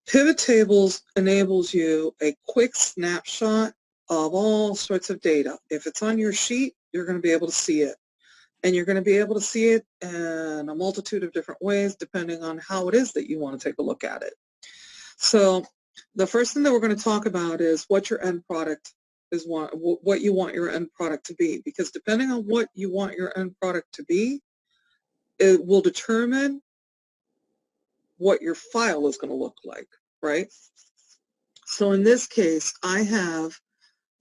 Pivot tables enables you a quick snapshot of all sorts of data. If it's on your sheet, you're going to be able to see it. And you're going to be able to see it in a multitude of different ways depending on how it is that you want to take a look at it. So the first thing that we're going to talk about is what your end product is, what you want your end product to be. Because depending on what you want your end product to be, it will determine what your file is going to look like, right? So in this case, I have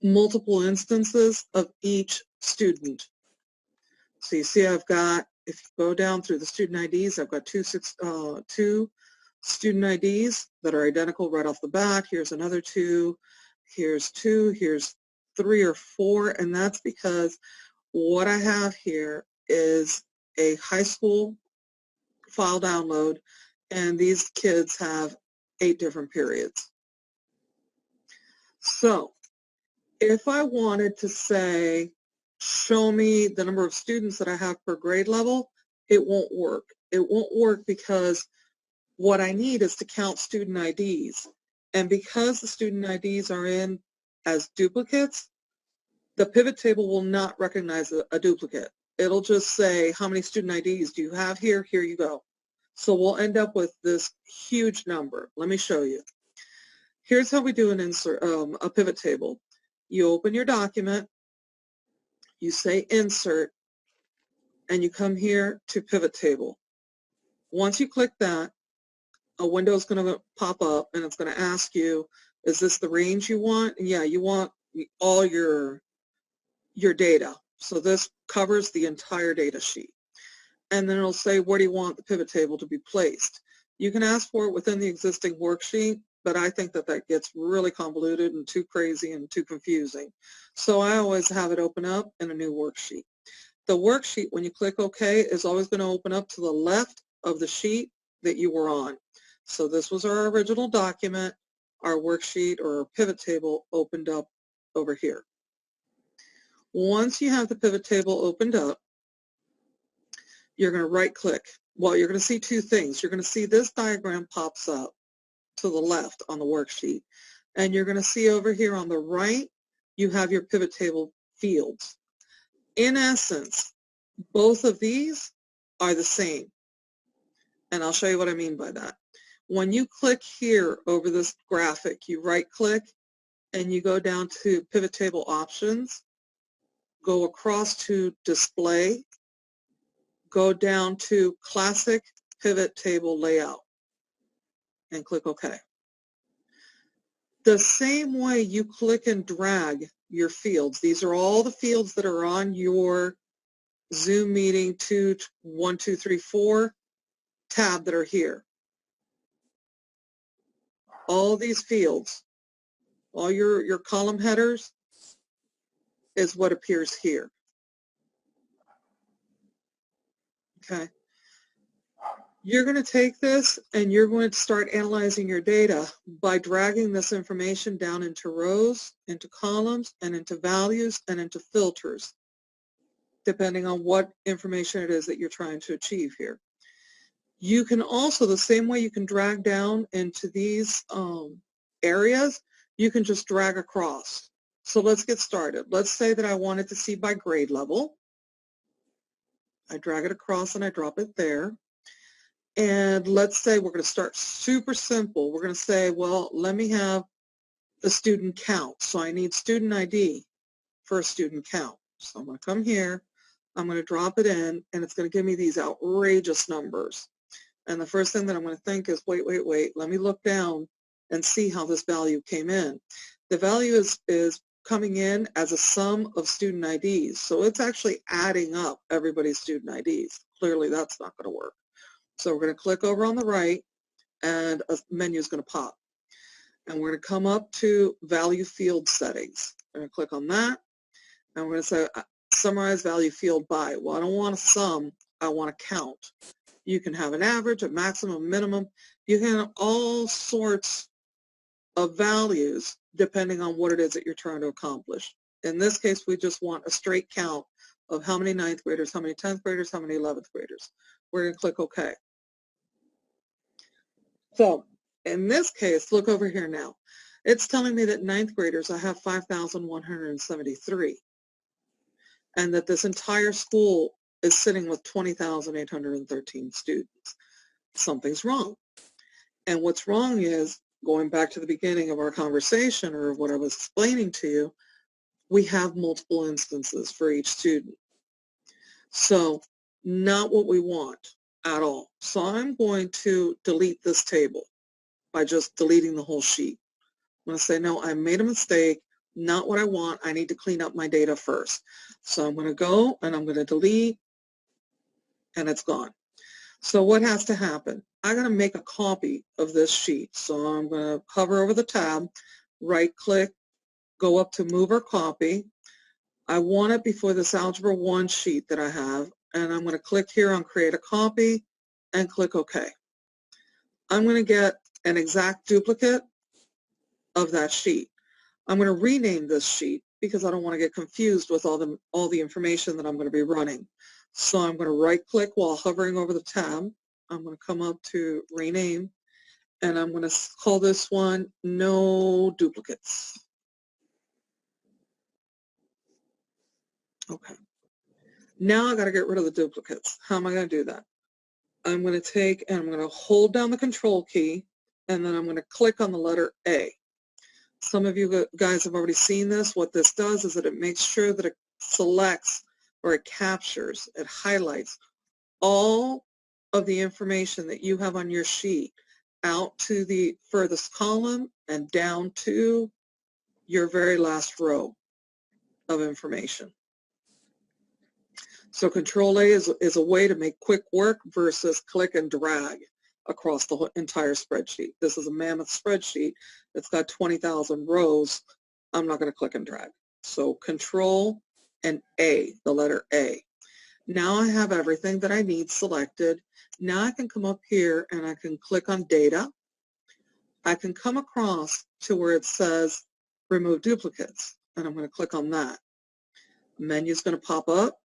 multiple instances of each student. So you see I've got, if you go down through the student IDs, I've got two student IDs that are identical right off the bat. Here's another two, here's 3 or 4, and that's because what I have here is a high school file download, and these kids have 8 different periods. So if I wanted to say, show me the number of students that I have per grade level, it won't work. It won't work because what I need is to count student IDs. And because the student IDs are in as duplicates, the pivot table will not recognize a duplicate. It'll just say, how many student IDs do you have here? Here you go. So we'll end up with this huge number. Let me show you. Here's how we do an insert, a pivot table. You open your document, you say insert, and you come here to pivot table. Once you click that, a window is going to pop up and it's going to ask you, is this the range you want? And yeah, you want all your data. So this covers the entire data sheet. And then it'll say, where do you want the pivot table to be placed? You can ask for it within the existing worksheet, but I think that that gets really convoluted and too crazy and too confusing. So I always have it open up in a new worksheet. The worksheet, when you click OK, is always going to open up to the left of the sheet that you were on. So this was our original document. Our worksheet or our pivot table opened up over here. Once you have the pivot table opened up, you're going to right click. Well, you're going to see two things. You're going to see this diagram pops up to the left on the worksheet. And you're going to see over here on the right, you have your pivot table fields. In essence, both of these are the same. And I'll show you what I mean by that. When you click here over this graphic, you right click and you go down to pivot table options, go across to display, go down to classic pivot table layout and click OK. The same way you click and drag your fields, these are all the fields that are on your Zoom meeting 1, 2, 3, 4 tab that are here. All these fields, all your column headers is what appears here. Okay. You're going to take this and you're going to start analyzing your data by dragging this information down into rows, into columns, and into values, and into filters, depending on what information it is that you're trying to achieve here. You can also, the same way you can drag down into these areas, you can just drag across. So let's get started. Let's say that I wanted to see by grade level. I drag it across and I drop it there. And let's say we're going to start super simple. We're going to say, well, let me have the student count. So I need student ID for a student count. So I'm going to come here, I'm going to drop it in, and it's going to give me these outrageous numbers. And the first thing that I'm going to think is, wait, let me look down and see how this value came in. The value is coming in as a sum of student IDs. So it's actually adding up everybody's student IDs. Clearly that's not going to work. So we're going to click over on the right and a menu is going to pop. And we're going to come up to value field settings. I'm going to click on that. And we're going to say summarize value field by. Well, I don't want a sum, I want a count. You can have an average, a maximum, minimum. You can have all sorts of values depending on what it is that you're trying to accomplish. In this case, we just want a straight count of how many 9th graders, how many 10th graders, how many 11th graders. We're going to click OK. So in this case, look over here now. It's telling me that ninth graders, I have 5,173, and that this entire school is sitting with 20,813 students. Something's wrong. And what's wrong is, going back to the beginning of our conversation or what I was explaining to you, we have multiple instances for each student. So not what we want at all. So I'm going to delete this table by just deleting the whole sheet. I'm going to say, no, I made a mistake, not what I want. I need to clean up my data first. So I'm going to go and I'm going to delete, and it's gone. So what has to happen? I'm going to make a copy of this sheet. So I'm going to hover over the tab, right click, go up to move or copy. I want it before this Algebra 1 sheet that I have, and I'm going to click here on create a copy and click OK. I'm going to get an exact duplicate of that sheet. I'm going to rename this sheet because I don't want to get confused with all the information that I'm going to be running. So I'm going to right click while hovering over the tab. I'm going to come up to rename, and I'm going to call this one no duplicates. Okay. Now I got to get rid of the duplicates. How am I going to do that? I'm going to take and I'm going to hold down the control key, and then I'm going to click on the letter A. Some of you guys have already seen this. What this does is that it makes sure that it selects, or it captures, it highlights all of the information that you have on your sheet out to the furthest column and down to your very last row of information. So Control A is a way to make quick work versus click and drag across the entire spreadsheet. This is a mammoth spreadsheet that's got 20,000 rows. I'm not going to click and drag. So Control and A, the letter A. Now I have everything that I need selected. Now I can come up here and I can click on Data. I can come across to where it says Remove Duplicates, and I'm going to click on that. The menu is going to pop up.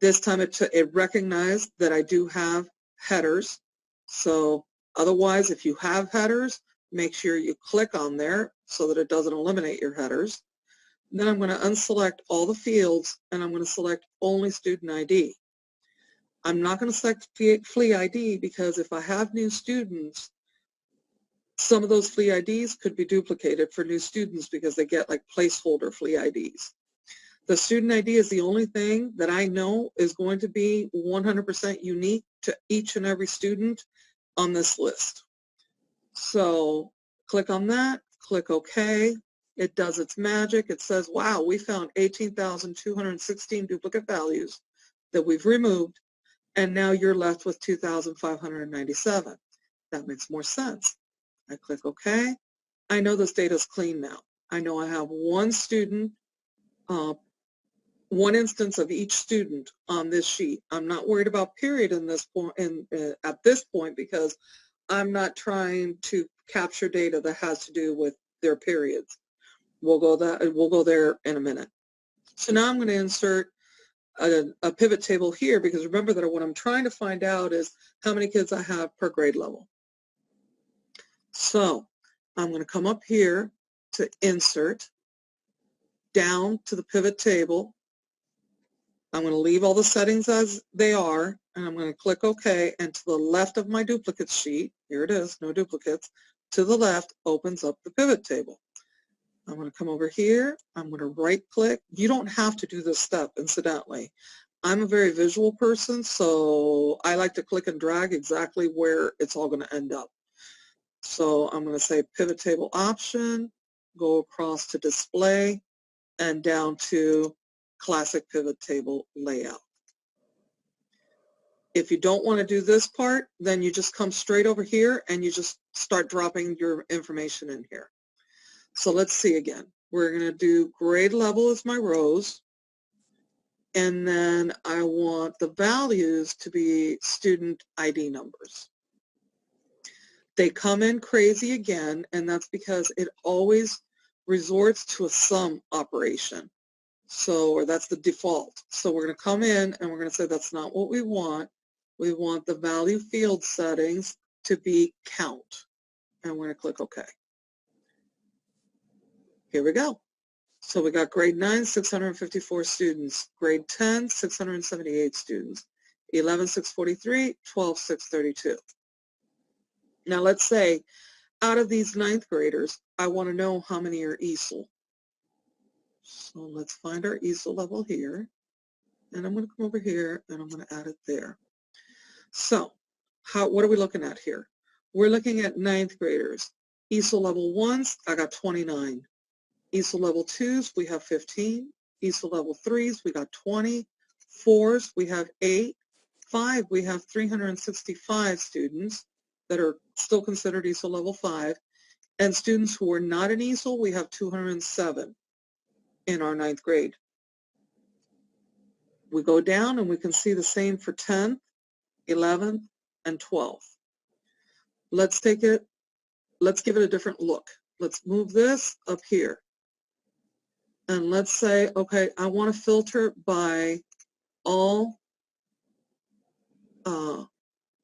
This time it recognized that I do have headers. So otherwise, if you have headers, make sure you click on there so that it doesn't eliminate your headers. Then I'm going to unselect all the fields, and I'm going to select only student ID. I'm not going to select FLE ID because if I have new students, some of those FLE IDs could be duplicated for new students because they get like placeholder FLE IDs. The student ID is the only thing that I know is going to be 100% unique to each and every student on this list. So click on that, click OK. It does its magic. It says, wow, we found 18,216 duplicate values that we've removed, and now you're left with 2,597. That makes more sense. I click OK. I know this data is clean now. I know I have one student, one instance of each student on this sheet. I'm not worried about period in this point, at this point, because I'm not trying to capture data that has to do with their periods. We'll go there in a minute. So now I'm going to insert a pivot table here, because remember that what I'm trying to find out is how many kids I have per grade level. So I'm going to come up here to Insert, down to the pivot table. I'm going to leave all the settings as they are, and I'm going to click OK, and to the left of my duplicates sheet, here it is, no duplicates, to the left opens up the pivot table. I'm going to come over here, I'm going to right click. You don't have to do this step, incidentally. I'm a very visual person, so I like to click and drag exactly where it's all going to end up. So I'm going to say pivot table option, go across to display, and down to classic pivot table layout. If you don't want to do this part, then you just come straight over here and you just start dropping your information in here. So let's see again. We're going to do grade level as my rows, and then I want the values to be student ID numbers. They come in crazy again, and that's because it always resorts to a sum operation. So, or that's the default. So we're going to come in and we're going to say that's not what we want. We want the value field settings to be count. And we're going to click OK. Here we go. So we got grade 9, 654 students. Grade 10, 678 students. 11, 643, 12, 632. Now let's say out of these 9th graders, I want to know how many are ESOL. So let's find our ESOL level here. And I'm going to come over here and I'm going to add it there. So what are we looking at here? We're looking at 9th graders. ESOL level 1s, I got 29. ESOL level 2s, we have 15. ESOL level 3s, we got 20. 4s, we have 8. 5, we have 365 students that are still considered ESOL level 5. And students who are not in ESOL, we have 207 in our 9th grade. We go down and we can see the same for 10th, 11th, and 12th. Let's give it a different look. Let's move this up here. And let's say, okay, I want to filter by all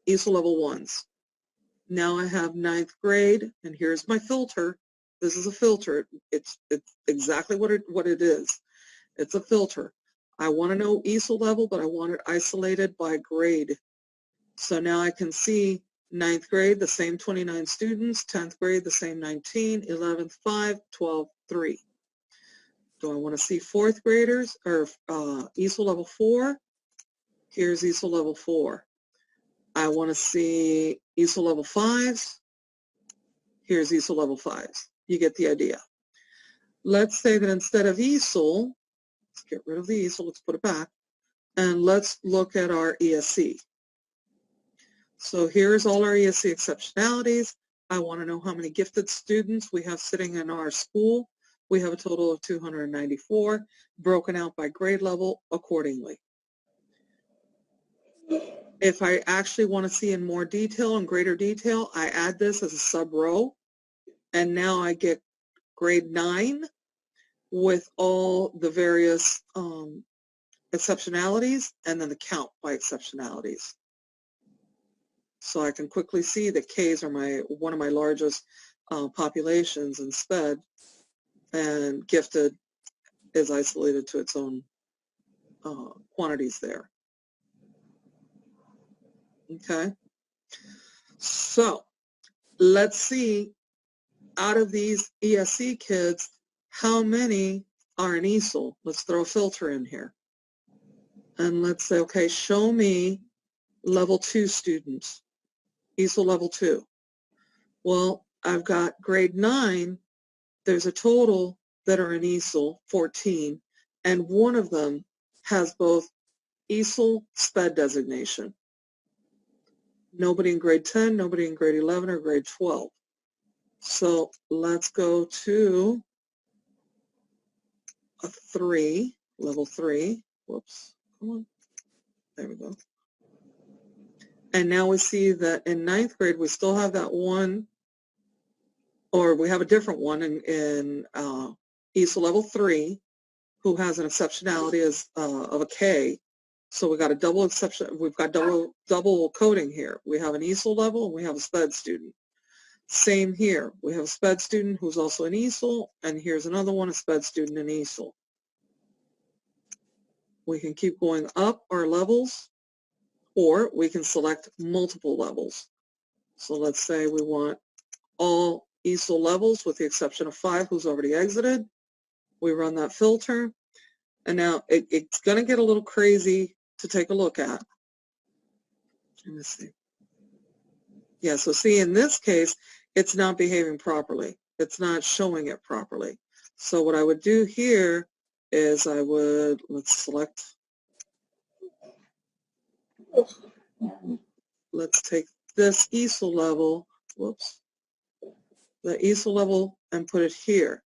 ESOL level 1s. Now I have 9th grade, and here's my filter. This is a filter. It's exactly what it is. It's a filter. I want to know ESOL level, but I want it isolated by grade. So now I can see 9th grade, the same 29 students, 10th grade, the same 19, 11th, 5, 12, 3. Do I want to see 4th graders or ESOL level 4? Here's ESOL level 4. I want to see ESOL level 5s. Here's ESOL level 5s. You get the idea. Let's say that instead of ESOL, let's get rid of the ESOL, let's put it back, and let's look at our ESE. So here's all our ESE exceptionalities. I want to know how many gifted students we have sitting in our school. We have a total of 294, broken out by grade level accordingly. If I actually want to see in more detail and greater detail, I add this as a sub row, and now I get grade 9 with all the various exceptionalities and then the count by exceptionalities. So I can quickly see that Ks are one of my largest populations in SPED, and gifted is isolated to its own quantities there. Okay, so let's see out of these ESE kids, how many are in ESOL? Let's throw a filter in here. And let's say, okay, show me level 2 students, ESOL level 2. Well, I've got grade 9, there's a total that are in ESOL, 14, and one of them has both ESOL SPED designation. Nobody in grade 10, nobody in grade 11 or grade 12. So let's go to a 3, level 3. Whoops, come on. There we go. And now we see that in 9th grade, we still have that one, or we have a different one in ESOL level 3, who has an exceptionality of a K. So we got a double exception. We've got double coding here. We have an ESOL level and we have a SPED student. Same here. We have a SPED student who's also an ESOL, and here's another one, a SPED student in ESOL. We can keep going up our levels, or we can select multiple levels. So let's say we want all ESOL levels with the exception of 5 who's already exited. We run that filter, and now it's going to get a little crazy to take a look at. Let me see. Yeah, so see, in this case, it's not behaving properly. It's not showing it properly. So what I would do here is let's select, let's take this ESOL level, whoops, the ESOL level, and put it here.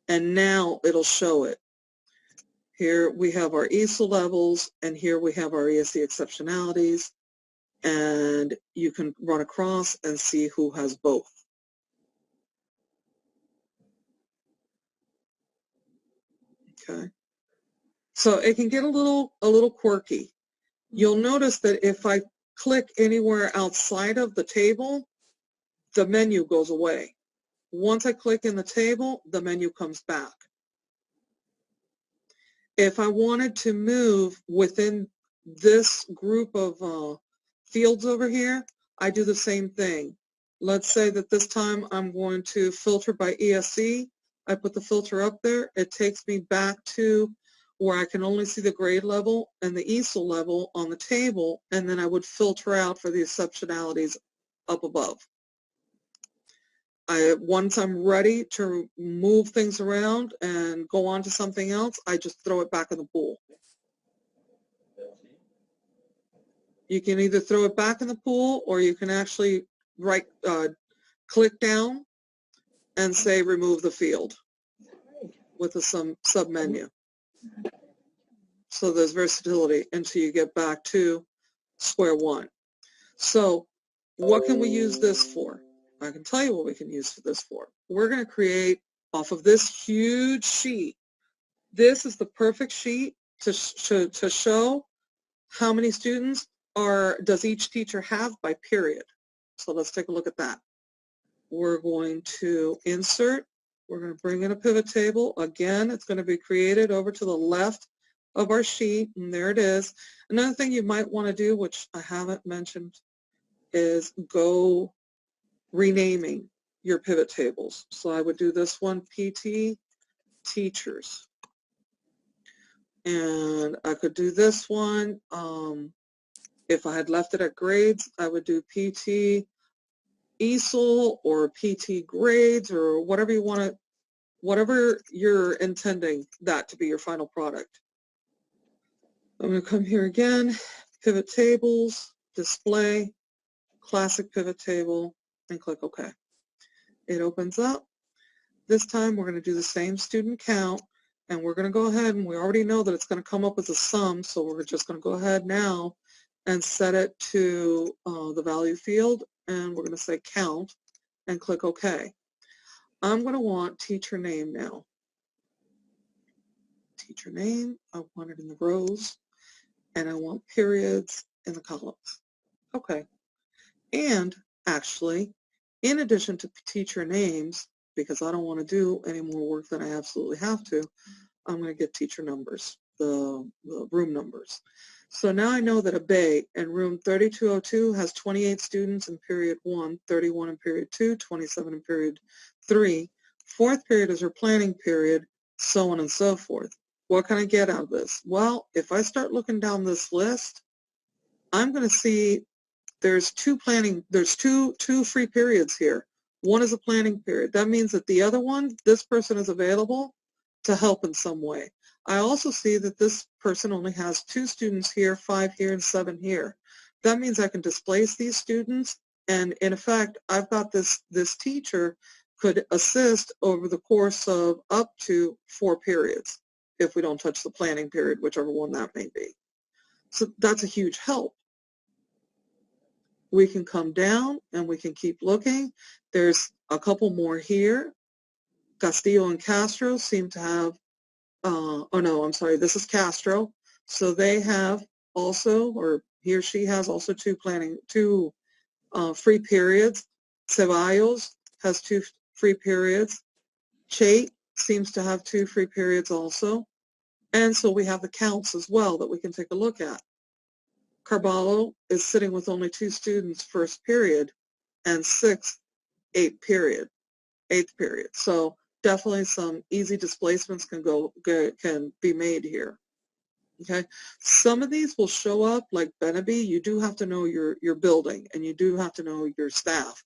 And now it'll show it. Here we have our ESOL levels, and here we have our ESE exceptionalities, and you can run across and see who has both. Okay, so it can get a little quirky. You'll notice that if I click anywhere outside of the table, the menu goes away. Once I click in the table, the menu comes back. If I wanted to move within this group of fields over here, I do the same thing. Let's say that this time I'm going to filter by ESE. I put the filter up there. It takes me back to where I can only see the grade level and the ESOL level on the table, and then I would filter out for the exceptionalities up above. Once I'm ready to move things around and go on to something else, I just throw it back in the pool. You can either throw it back in the pool, or you can actually click down and say remove the field with a sub menu. So there's versatility until you get back to square one. So what can we use this for? I can tell you what we can use this for. We're going to create off of this huge sheet. This is the perfect sheet to show how many students does each teacher have by period. So let's take a look at that. We're going to insert. We're going to bring in a pivot table. Again, it's going to be created over to the left of our sheet, and there it is. Another thing you might want to do, which I haven't mentioned, is go renaming your pivot tables. So I would do this one, PT Teachers. And I could do this one. If I had left it at grades, I would do PT ESOL or PT grades, or whatever you want to, whatever you're intending that to be your final product. I'm going to come here again, pivot tables, display, classic pivot table, and click OK. It opens up. This time we're going to do the same student count, and we're going to go ahead, and we already know that it's going to come up as a sum, so we're just going to go ahead now and set it to the value field, and we're going to say count and click OK. I'm going to want teacher name now. Teacher name, I want it in the rows, and I want periods in the columns. Okay. And actually, in addition to teacher names, because I don't want to do any more work than I absolutely have to, I'm going to get teacher numbers, the room numbers. So now I know that a bay in room 3202 has 28 students in period 1, 31 in period 2, 27 in period 3. Fourth period is her planning period, so on and so forth. What can I get out of this? Well, if I start looking down this list, I'm going to see there's two free periods here. One is a planning period. That means that the other one, this person is available to help in some way. I also see that this person only has 2 students here, 5 here, and 7 here. That means I can displace these students, and in effect, I've got this teacher could assist over the course of up to 4 periods if we don't touch the planning period, whichever one that may be. So that's a huge help. We can come down and we can keep looking. There's a couple more here. Castillo and Castro seem to have, oh no, I'm sorry, this is Castro. So they have also, or he or she has also 2 free periods. Ceballos has 2 free periods. Chait seems to have 2 free periods also. And so we have the counts as well that we can take a look at. Carballo is sitting with only 2 students first period, and 6 8th period. So definitely some easy displacements can be made here. Okay, some of these will show up like Benaby. You do have to know your building, and you do have to know your staff.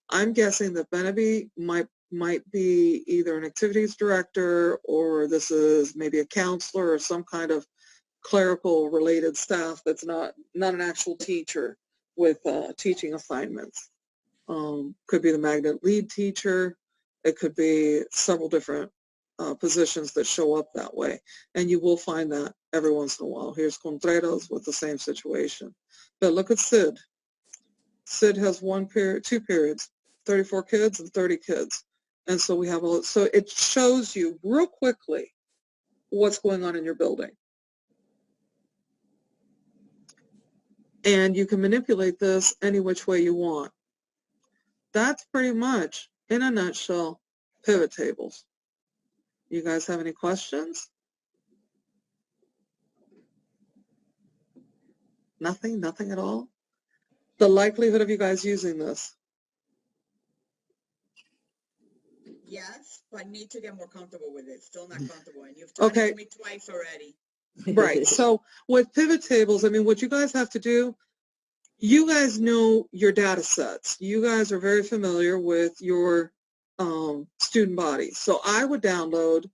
I'm guessing that Benaby might be either an activities director, or this is maybe a counselor or some kind of clerical related staff that's not an actual teacher with teaching assignments. Could be the magnet lead teacher. It could be several different positions that show up that way, and you will find that every once in a while. Here's Contreras with the same situation. But look at Sid. Sid has 2 periods, 34 kids and 30 kids, and so we have so it shows you real quickly what's going on in your building. And you can manipulate this any which way you want. That's pretty much, in a nutshell, pivot tables. You guys have any questions? Nothing? Nothing at all? The likelihood of you guys using this? Yes, but I need to get more comfortable with it. Still not comfortable. And you've taught it to me twice already. Right. So with pivot tables, I mean, what you guys have to do, you guys know your data sets. You guys are very familiar with your student body. So I would download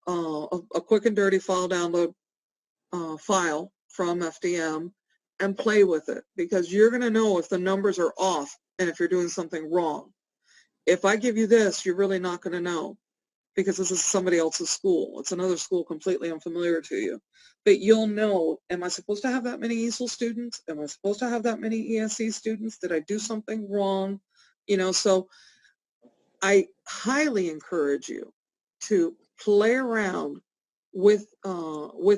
a quick and dirty file download file from FDM and play with it, because you're going to know if the numbers are off and if you're doing something wrong. If I give you this, you're really not going to know, because this is somebody else's school. It's another school completely unfamiliar to you. But you'll know, am I supposed to have that many ESOL students? Am I supposed to have that many ESE students? Did I do something wrong? You know, so I highly encourage you to play around with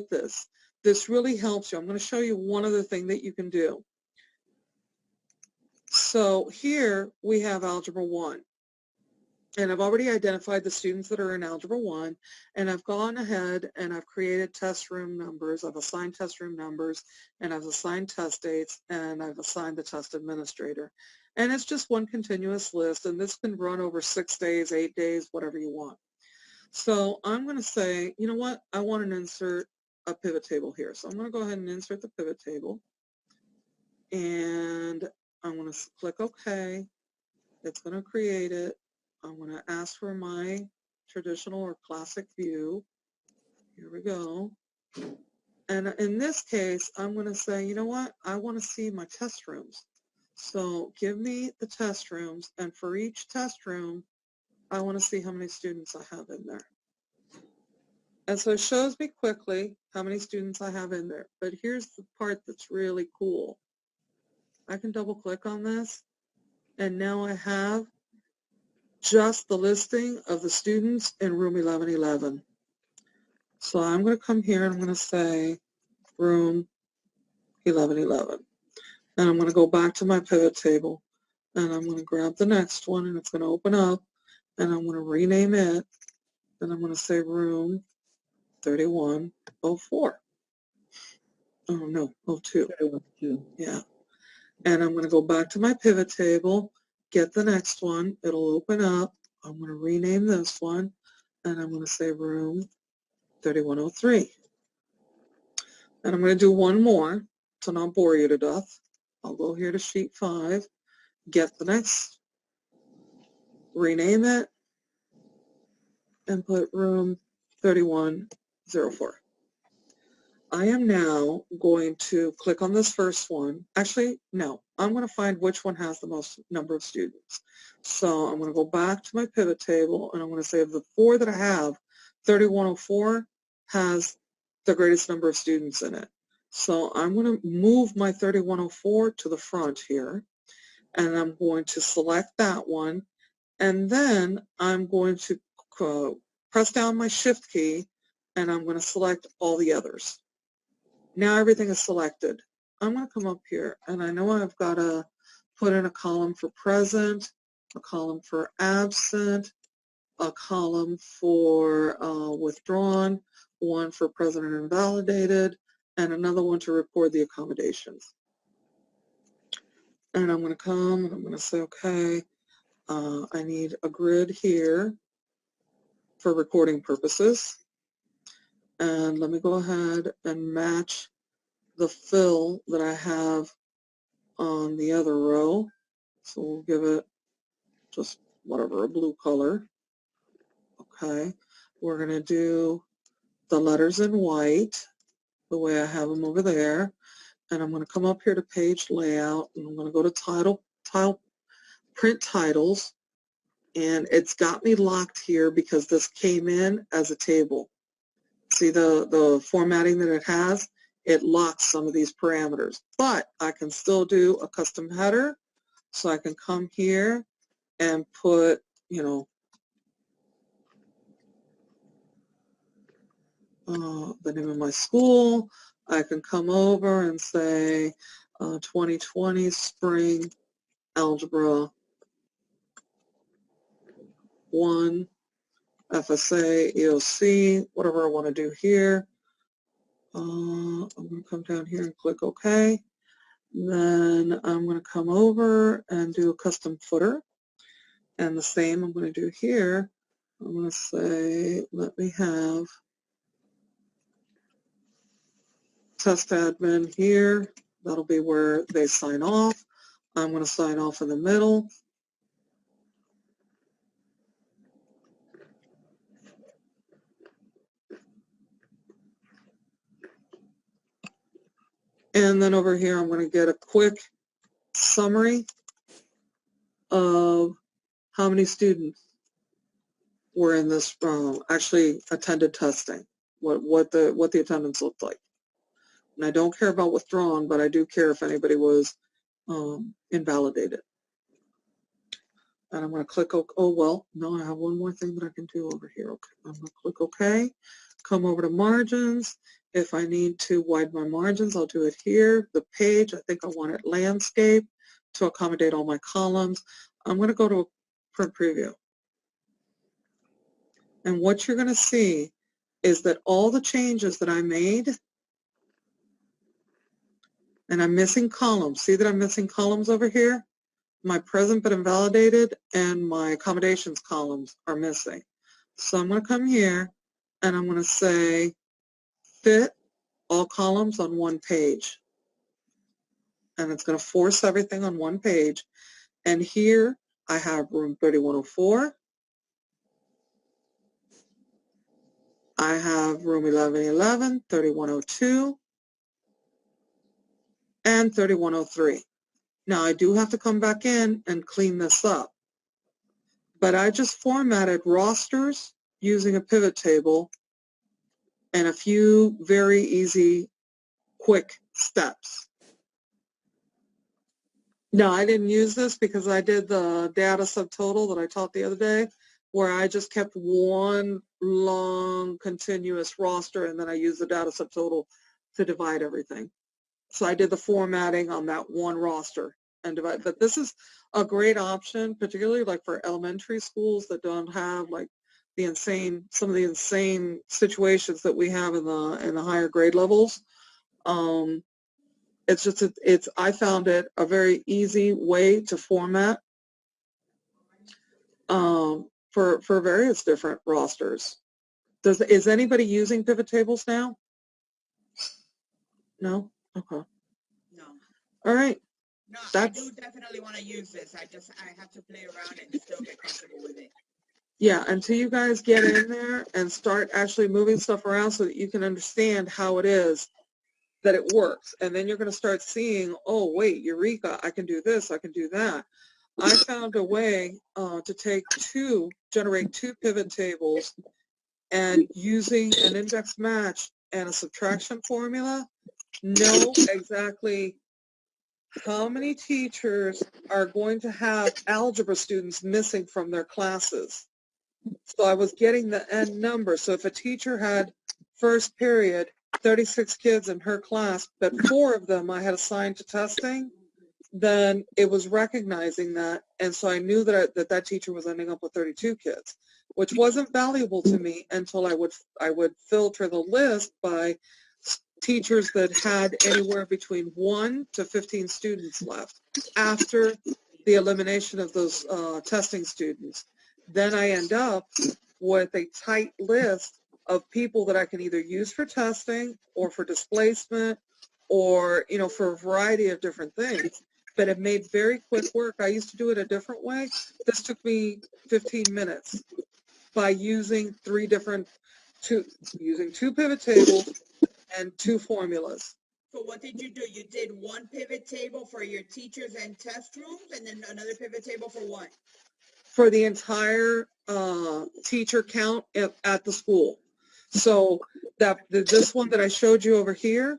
this. This really helps you. I'm going to show you one other thing that you can do. So here we have Algebra 1. And I've already identified the students that are in Algebra 1, and I've gone ahead and I've created test room numbers. I've assigned test room numbers, and I've assigned test dates, and I've assigned the test administrator. And it's just one continuous list, and this can run over 6 days, 8 days, whatever you want. So I'm going to say, you know what, I want to insert a pivot table here. So I'm going to go ahead and insert the pivot table, and I'm going to click OK. It's going to create it. I'm going to ask for my traditional or classic view. Here we go. And in this case, I'm going to say, you know what, I want to see my test rooms. So give me the test rooms, and for each test room, I want to see how many students I have in there. And so it shows me quickly how many students I have in there. But here's the part that's really cool. I can double click on this, and now I have just the listing of the students in room 1111. So I'm going to come here and I'm going to say room 1111. And I'm going to go back to my pivot table, and I'm going to grab the next one, and it's going to open up, and I'm going to rename it, and I'm going to say room 3104. Oh, no, 02. Yeah. And I'm going to go back to my pivot table, get the next one. It'll open up. I'm going to rename this one, and I'm going to say room 3103. And I'm going to do one more to not bore you to death. I'll go here to sheet 5, get the next, rename it, and put room 3104. I am now going to click on this first one. Actually, no, I'm going to find which one has the most number of students. So I'm going to go back to my pivot table, and I'm going to say of the 4 that I have, 3104 has the greatest number of students in it. So I'm going to move my 3104 to the front here, and I'm going to select that one, and then I'm going to press down my Shift key, and I'm going to select all the others. Now everything is selected. I'm going to come up here, and I know I've got to put in a column for present, a column for absent, a column for withdrawn, one for present and invalidated, and another one to record the accommodations. And I'm going to come and I'm going to say, okay, I need a grid here for recording purposes. And let me go ahead and match the fill that I have on the other row. So we'll give it just whatever, a blue color. Okay, we're going to do the letters in white the way I have them over there. And I'm going to come up here to page layout, and I'm going to go to print titles, and it's got me locked here because this came in as a table. See the formatting that it has? It locks some of these parameters, but I can still do a custom header. So I can come here and put, you know, the name of my school. I can come over and say 2020 spring algebra 1, FSA, EOC, whatever I want to do here. I'm going to come down here and click OK. Then I'm going to come over and do a custom footer. And the same I'm going to do here. I'm going to say, let me have test admin here. That'll be where they sign off. I'm going to sign off in the middle. And then over here, I'm going to get a quick summary of how many students were in this, actually attended testing, what the attendance looked like. And I don't care about withdrawn, but I do care if anybody was invalidated. And I'm going to click, oh, well, no, I have one more thing that I can do over here. Okay, I'm going to click OK, come over to margins. If I need to widen my margins, I'll do it here. The page, I think I want it landscape to accommodate all my columns. I'm going to go to a print preview. And what you're going to see is that all the changes that I made, and I'm missing columns. See that I'm missing columns over here? My present but invalidated and my accommodations columns are missing. So I'm going to come here and I'm going to say fit all columns on one page. And it's going to force everything on one page. And here I have room 3104. I have room 1111, 3102, and 3103. Now I do have to come back in and clean this up. But I just formatted rosters using a pivot table and a few very easy, quick steps. No, I didn't use this because I did the data subtotal that I taught the other day, where I just kept one long continuous roster and then I used the data subtotal to divide everything. So I did the formatting on that one roster and divide. But this is a great option, particularly like for elementary schools that don't have like some of the insane situations that we have in the higher grade levels. I found it a very easy way to format for various different rosters. Is anybody using pivot tables now? No? Okay. No. All right. No, I do definitely want to use this. I have to play around and still get comfortable with it. Yeah, until you guys get in there and start actually moving stuff around so that you can understand how it is that it works. And then you're going to start seeing, oh, wait, Eureka, I can do this, I can do that. I found a way to generate two pivot tables, and using an index match and a subtraction formula, know exactly how many teachers are going to have algebra students missing from their classes. So I was getting the end number. So if a teacher had first period 36 kids in her class, but 4 of them I had assigned to testing, then it was recognizing that, and so I knew that that teacher was ending up with 32 kids, which wasn't valuable to me until I would filter the list by teachers that had anywhere between 1 to 15 students left after the elimination of those testing students. Then I end up with a tight list of people that I can either use for testing or for displacement or, for a variety of different things. But it made very quick work. I used to do it a different way. This took me 15 minutes by using using 2 pivot tables and 2 formulas. So what did you do? You did 1 pivot table for your teachers and test rooms, and then another pivot table for what? For the entire teacher count at the school. So this one that I showed you over here,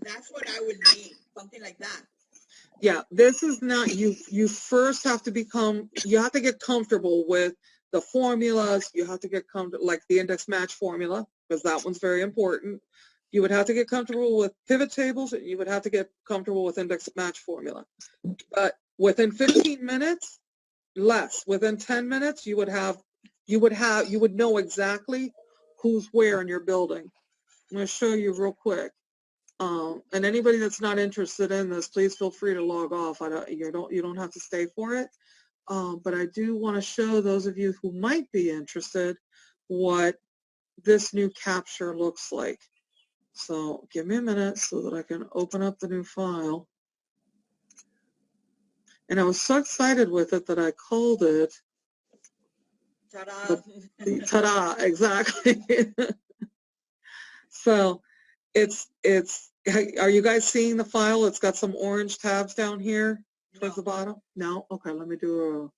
that's what I would need, something like that. Yeah, this is not, you first have to get comfortable with the formulas, you have to get comfortable, like the index match formula, because that one's very important. You would have to get comfortable with pivot tables, and you would have to get comfortable with index match formula. But within 15 minutes, less, within 10 minutes, you would know exactly who's where in your building. I'm going to show you real quick. And anybody that's not interested in this, please feel free to log off. You don't have to stay for it. But I do want to show those of you who might be interested what this new capture looks like. So give me a minute so that I can open up the new file. And I was so excited with it that I called it Ta-da! Ta-da, exactly. So are you guys seeing the file? It's got some orange tabs down here towards the bottom. No? Okay, let me do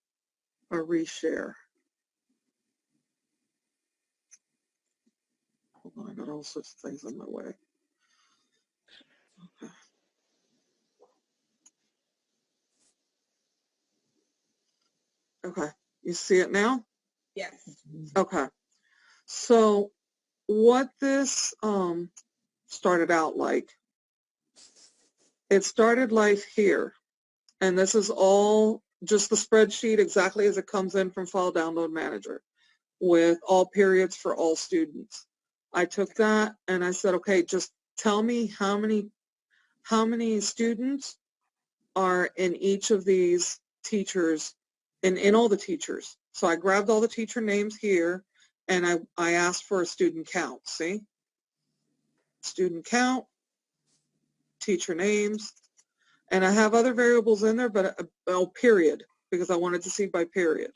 a reshare. Hold on, I got all sorts of things in my way. Okay. Okay, you see it now? Yes. Okay. So what this started out like, it started life here. And this is all just the spreadsheet exactly as it comes in from File Download Manager with all periods for all students. I took that and I said, okay, just tell me how many students are in each of these teachers, in all the teachers. So I grabbed all the teacher names here and I asked for a student count, see? Student count, teacher names, and I have other variables in there, but period, because I wanted to see by period.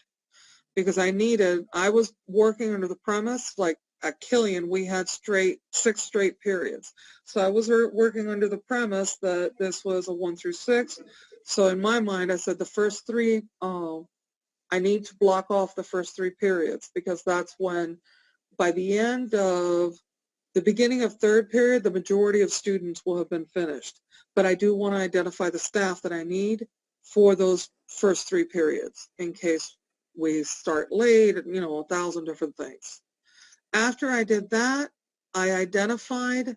Because I was working under the premise, like at Killian, we had 6 straight periods. So I was working under the premise that this was a 1 through 6. So in my mind, I said the first 3, I need to block off the first 3 periods, because that's when, by the end of the beginning of 3rd period, the majority of students will have been finished. But I do want to identify the staff that I need for those first 3 periods in case we start late, 1,000 different things. After I did that, I identified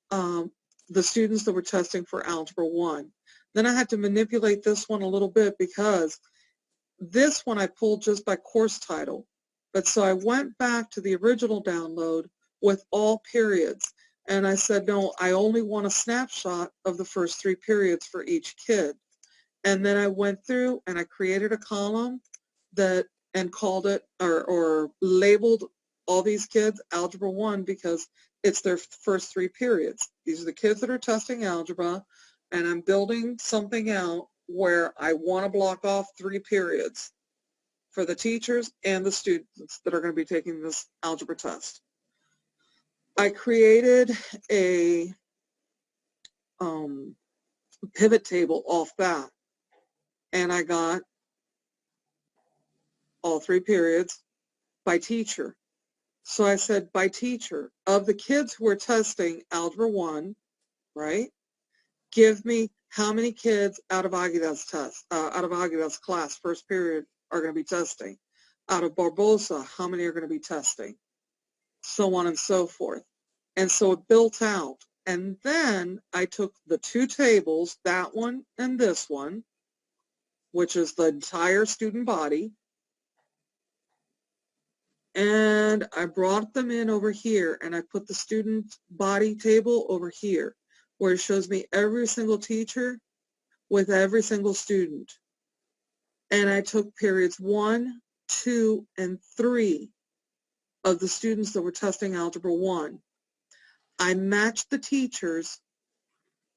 the students that were testing for Algebra 1. Then I had to manipulate this one a little bit, because this one I pulled just by course title. But so I went back to the original download with all periods. And I said, no, I only want a snapshot of the first 3 periods for each kid. And then I went through and I created a column and called it or labeled all these kids Algebra 1, because it's their first 3 periods. These are the kids that are testing algebra, and I'm building something out where I want to block off 3 periods for the teachers and the students that are going to be taking this algebra test. I created a pivot table off that, and I got all 3 periods by teacher. So I said, by teacher, of the kids who are testing Algebra 1, right, give me how many kids out of Aguilar's class, first period, are going to be testing. Out of Barbosa, how many are going to be testing? So on and so forth. And so it built out. And then I took the 2 tables, that one and this one, which is the entire student body, and I brought them in over here, and I put the student body table over here, where it shows me every single teacher with every single student. And I took periods 1, 2, and 3 of the students that were testing Algebra 1. I matched the teachers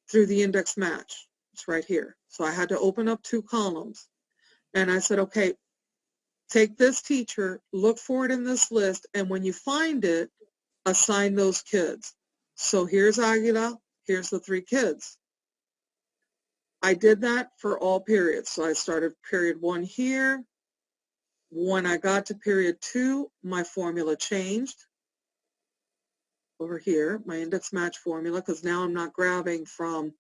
through the index match. It's right here. So I had to open up 2 columns. And I said, okay, take this teacher, look for it in this list, and when you find it, assign those kids. So here's Aguila, here's the 3 kids. I did that for all periods. So I started period 1 here. When I got to period 2, my formula changed over here, my index match formula, because now I'm not grabbing from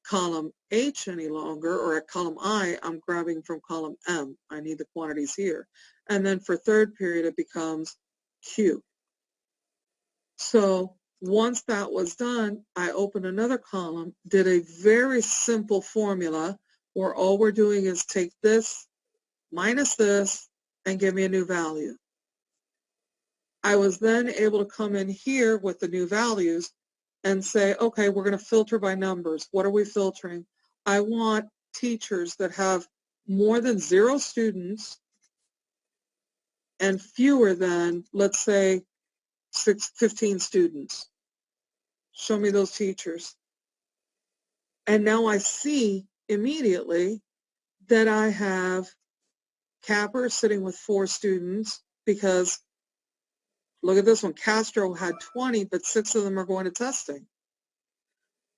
column H any longer, or at column I, I'm grabbing from column M. I need the quantities here. and then for third period it becomes Q. So once that was done, I opened another column, did a very simple formula where all we're doing is take this minus this and give me a new value. I was then able to come in here with the new values and say, okay, we're going to filter by numbers. What are we filtering? I want teachers that have more than 0 students and fewer than, let's say, 15 students. Show me those teachers. And now I see immediately that I have Capper sitting with 4 students, because look at this one. Castro had 20, but 6 of them are going to testing.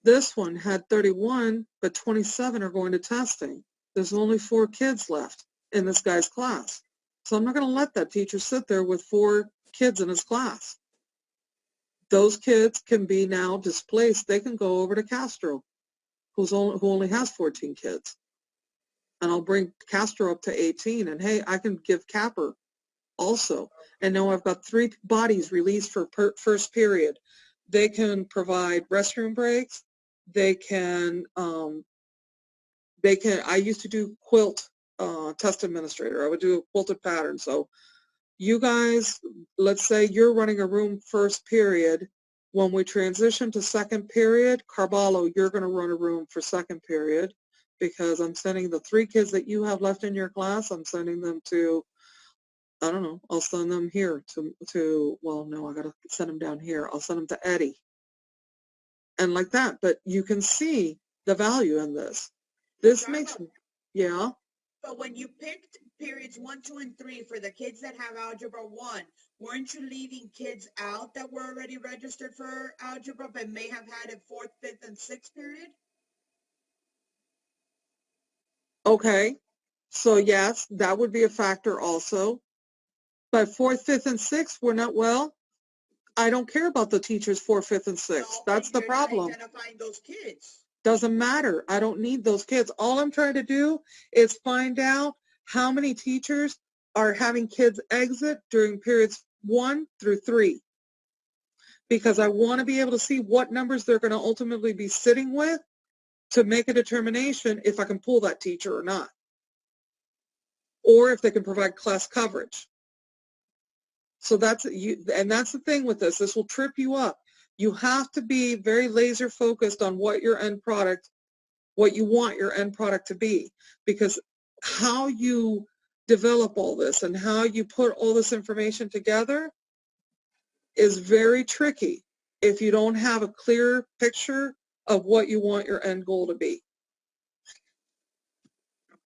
This one had 31, but 27 are going to testing. There's only 4 kids left in this guy's class. So I'm not going to let that teacher sit there with 4 kids in his class. Those kids can be now displaced. They can go over to Castro, who only has 14 kids. And I'll bring Castro up to 18. And hey, I can give Capper also. And now I've got 3 bodies released for first period. They can provide restroom breaks. They can, I used to do quilt test administrator. I would do a quilted pattern. So you guys, let's say you're running a room first period. When we transition to second period, Carballo, you're going to run a room for second period, because I'm sending the 3 kids that you have left in your class, I'm sending them to, I don't know, I'll send them here to well, no, I got to send them down here. I'll send them to Eddie. And like that. But you can see the value in this. This makes, yeah. But when you picked periods 1, 2, and 3 for the kids that have Algebra 1, weren't you leaving kids out that were already registered for Algebra but may have had a 4th, 5th, and 6th period? Okay. So yes, that would be a factor also. But 4th, 5th, and 6th were not, well, I don't care about the teachers 4th, 5th, and 6th. No, That's the you're problem. not identifying those kids. Doesn't matter. I don't need those kids. All I'm trying to do is find out how many teachers are having kids exit during periods 1 through 3. Because I want to be able to see what numbers they're going to ultimately be sitting with to make a determination if I can pull that teacher or not. Or if they can provide class coverage. So that's the thing with this. This will trip you up. You have to be very laser focused on what your end product, what you want your end product to be, because how you develop all this and how you put all this information together is very tricky if you don't have a clear picture of what you want your end goal to be.